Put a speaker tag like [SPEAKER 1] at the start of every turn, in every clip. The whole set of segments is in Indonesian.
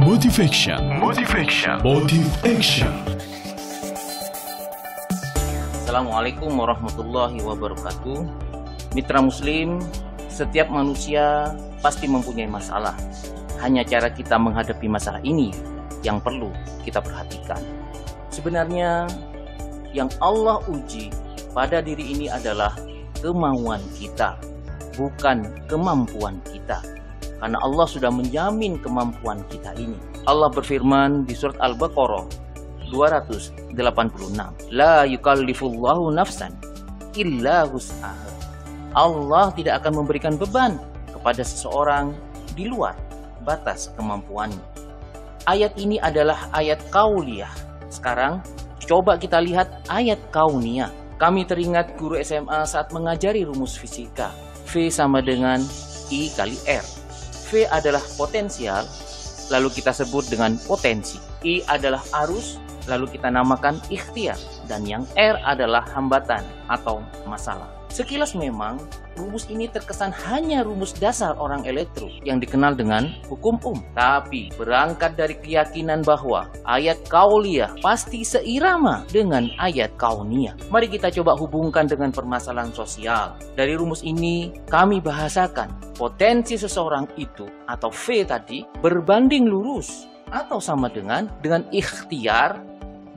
[SPEAKER 1] Motivation. Motive Action.
[SPEAKER 2] Assalamualaikum warahmatullahi wabarakatuh. Mitra Muslim, setiap manusia pasti mempunyai masalah. Hanya cara kita menghadapi masalah ini yang perlu kita perhatikan. Sebenarnya yang Allah uji pada diri ini adalah kemauan kita, bukan kemampuan kita. Karena Allah sudah menjamin kemampuan kita ini. Allah berfirman di surat Al-Baqarah 286, La yukallifullahu nafsan illa wus'aha. Allah tidak akan memberikan beban kepada seseorang di luar batas kemampuannya. Ayat ini adalah ayat kauliyah. Sekarang coba kita lihat ayat kauniyah. Kami teringat guru SMA saat mengajari rumus fisika. V sama dengan I kali R. V adalah potensial, lalu kita sebut dengan potensi. I adalah arus, lalu kita namakan ikhtiar. Dan yang R adalah hambatan atau masalah. Sekilas memang rumus ini terkesan hanya rumus dasar orang elektro yang dikenal dengan hukum Tapi berangkat dari keyakinan bahwa ayat kauliyah pasti seirama dengan ayat kauniyah. Mari kita coba hubungkan dengan permasalahan sosial. Dari rumus ini kami bahasakan potensi seseorang itu atau V tadi berbanding lurus atau sama dengan ikhtiar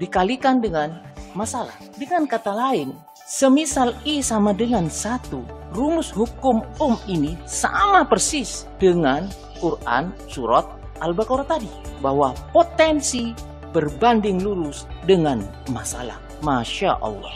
[SPEAKER 2] dikalikan dengan masalah. Dengan kata lain, semisal I sama dengan 1, rumus hukum ini sama persis dengan Quran surat Al-Baqarah tadi. Bahwa potensi berbanding lurus dengan masalah. Masya Allah.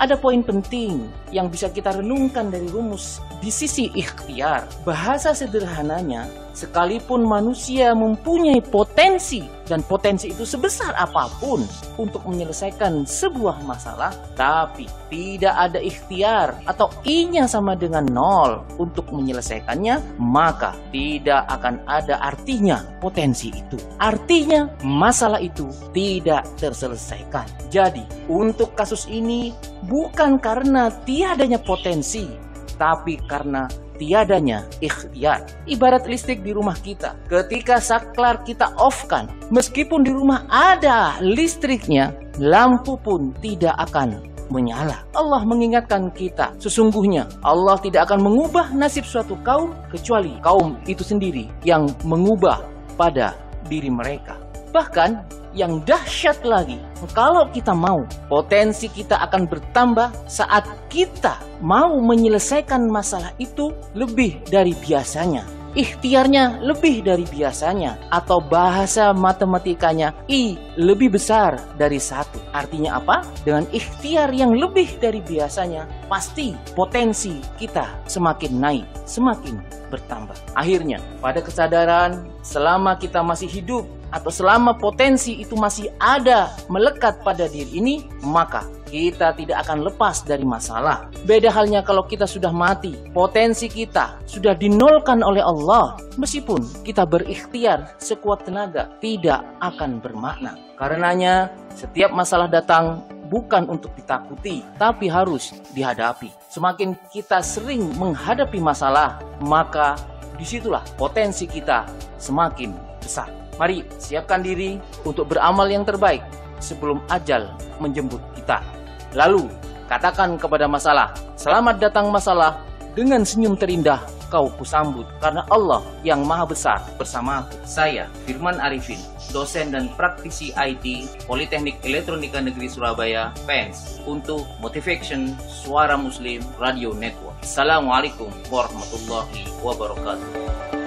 [SPEAKER 2] Ada poin penting yang bisa kita renungkan dari rumus di sisi ikhtiar. Bahasa sederhananya, sekalipun manusia mempunyai potensi, dan potensi itu sebesar apapun untuk menyelesaikan sebuah masalah, tapi tidak ada ikhtiar atau I-nya sama dengan 0 untuk menyelesaikannya, maka tidak akan ada artinya potensi itu. Artinya masalah itu tidak terselesaikan. Jadi untuk kasus ini bukan karena tiadanya potensi, tapi karena tiadanya ikhtiar. Ibarat listrik di rumah kita. Ketika saklar kita off-kan, meskipun di rumah ada listriknya, lampu pun tidak akan menyala. Allah mengingatkan kita, sesungguhnya Allah tidak akan mengubah nasib suatu kaum kecuali kaum itu sendiri yang mengubah pada diri mereka. Bahkan yang dahsyat lagi, kalau kita mau, potensi kita akan bertambah saat kita mau menyelesaikan masalah itu lebih dari biasanya. Ikhtiarnya lebih dari biasanya, atau bahasa matematikanya I lebih besar dari 1. Artinya apa? Dengan ikhtiar yang lebih dari biasanya, pasti potensi kita semakin naik, semakin bertambah. Akhirnya, pada kesadaran selama kita masih hidup atau selama potensi itu masih ada melekat pada diri ini, maka kita tidak akan lepas dari masalah. Beda halnya kalau kita sudah mati, potensi kita sudah dinolkan oleh Allah. Meskipun kita berikhtiar sekuat tenaga, tidak akan bermakna. Karenanya, setiap masalah datang bukan untuk ditakuti, tapi harus dihadapi. Semakin kita sering menghadapi masalah, maka disitulah potensi kita semakin besar. Mari siapkan diri untuk beramal yang terbaik sebelum ajal menjemput kita. Lalu katakan kepada masalah, selamat datang masalah, dengan senyum terindah kau kusambut, karena Allah yang maha besar bersama saya, Firman Arifin, dosen dan praktisi IT Politeknik Elektronika Negeri Surabaya, PENS, untuk Motivation Suara Muslim Radio Network. Assalamualaikum warahmatullahi wabarakatuh.